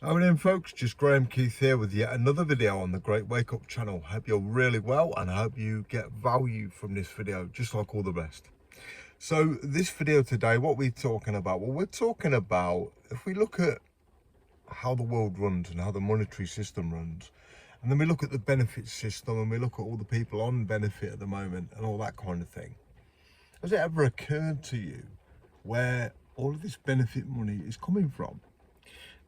How are you folks? Just Graeme Keith here with yet another video on the Great Wake Up channel. Hope you're really well and I hope you get value from this video just like all the rest. So this video today, what we're talking about? Well, we're talking about if we look at how the world runs and how the monetary system runs, and then we look at the benefit system and we look at all the people on benefit at the moment and all that kind of thing. Has it ever occurred to you where all of this benefit money is coming from?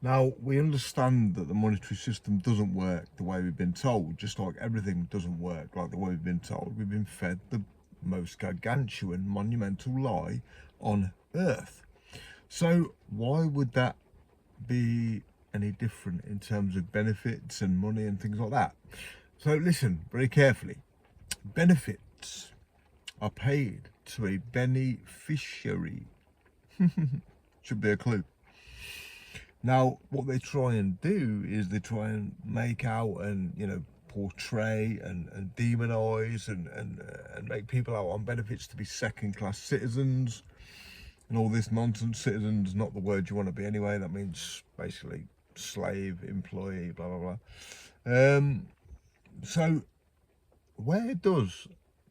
Now, we understand that the monetary system doesn't work the way we've been told, just like everything doesn't work like the way we've been told. We've been fed the most gargantuan, monumental lie on earth. So why would that be any different in terms of benefits and money and things like that? So listen very carefully. Benefits are paid to a beneficiary. Should be a clue. Now, what they try and do is they try and make out and, portray and demonize and make people out on benefits to be second-class citizens and all this nonsense. Citizens, not the word you want to be anyway. That means basically slave, employee, blah, blah, blah. So where does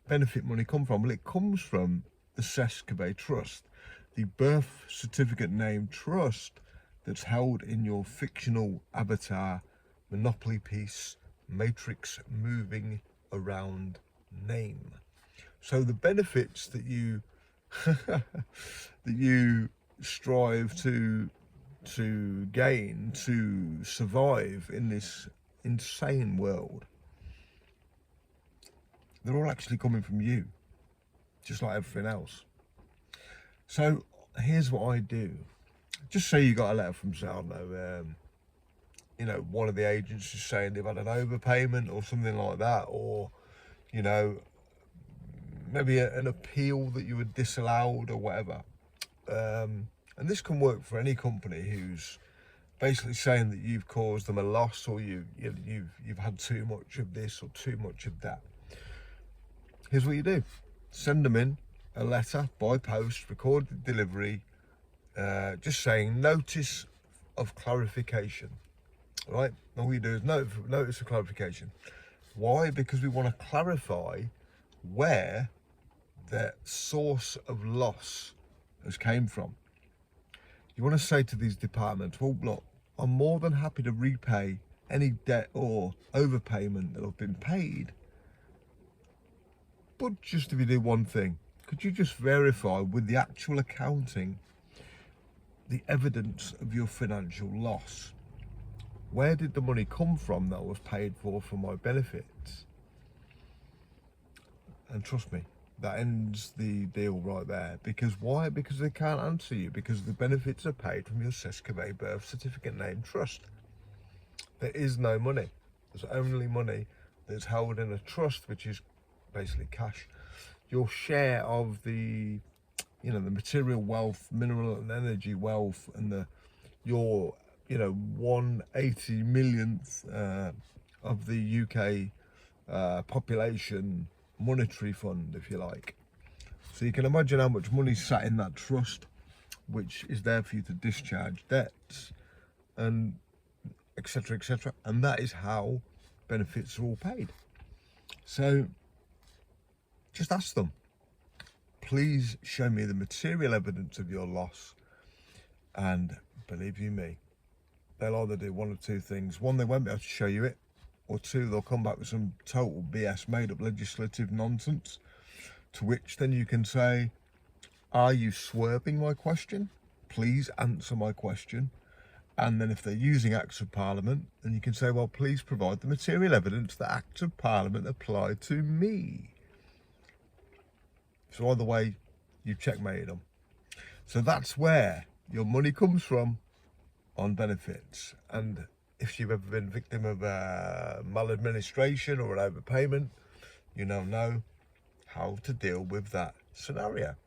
benefit money come from? Well, it comes from the Sescovay Trust, the birth certificate name trust that's held in your fictional avatar Monopoly piece matrix moving around name. So the benefits that you that you strive to gain to survive in this insane world, they're all actually coming from you, just like everything else. So here's what I do. Just say you got a letter from, say, I don't know, one of the agents is saying they've had an overpayment or something like that, or, maybe an appeal that you were disallowed or whatever. And this can work for any company who's basically saying that you've caused them a loss, or you've had too much of this or too much of that. Here's what you do: send them in a letter by post, recorded delivery, just saying notice of clarification. Right? All you do is notice of clarification. Why? Because we want to clarify where the source of loss has came from. You want to say to these departments, well, look, I'm more than happy to repay any debt or overpayment that have been paid, but just if you do one thing, could you just verify with the actual accounting the evidence of your financial loss? Where did the money come from that was paid for my benefits? And trust me, that ends the deal right there. Because why? Because they can't answer you, because the benefits are paid from your Sescovay birth certificate name trust. There is no money. There's only money that's held in a trust, which is basically cash. Your share of the the material wealth, mineral and energy wealth, and your 1/80 millionth of the UK population monetary fund, if you like. So you can imagine how much money sat in that trust, which is there for you to discharge debts and etc., etc. And that is how benefits are all paid. So just ask them, please show me the material evidence of your loss, and believe you me, they'll either do one of two things. One, they won't be able to show you it, or two, they'll come back with some total BS, made up legislative nonsense, to which then you can say, are you swerving my question? Please answer my question. And then if they're using Acts of Parliament, then you can say, well, please provide the material evidence that Acts of Parliament apply to me. So either way, you've checkmated them. So that's where your money comes from on benefits. And if you've ever been victim of maladministration or an overpayment, you now know how to deal with that scenario.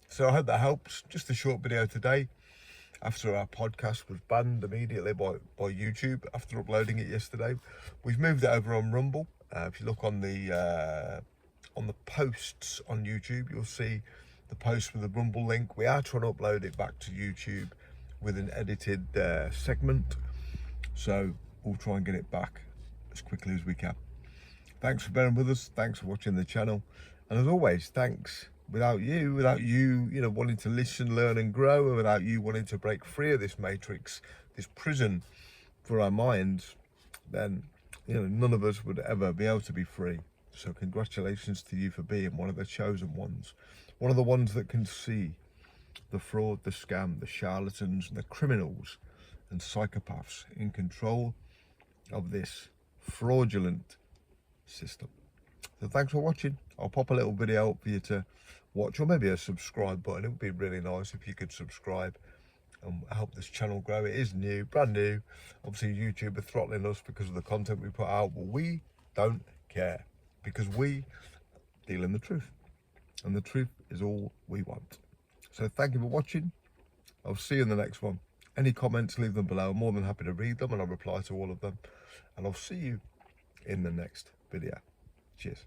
So I hope that helps. Just a short video today after our podcast was banned immediately by YouTube after uploading it yesterday. We've moved it over on Rumble. If you look on the posts on YouTube, you'll see the post with the Rumble link. We are trying to upload it back to YouTube with an edited segment. So we'll try and get it back as quickly as we can. Thanks for bearing with us. Thanks for watching the channel. And as always, thanks. Without you, wanting to listen, learn and grow, and without you wanting to break free of this matrix, this prison for our minds, then, none of us would ever be able to be free. So congratulations to you for being one of the chosen ones. One of the ones that can see the fraud, the scam, the charlatans, and the criminals and psychopaths in control of this fraudulent system. So thanks for watching. I'll pop a little video up for you to watch, or maybe a subscribe button. It would be really nice if you could subscribe and help this channel grow. It is new, brand new. Obviously YouTube are throttling us because of the content we put out, but we don't care, because we deal in the truth, and the truth is all we want. So thank you for watching. I'll see you in the next one. Any comments, leave them below. I'm more than happy to read them, and I'll reply to all of them. And I'll see you in the next video. Cheers.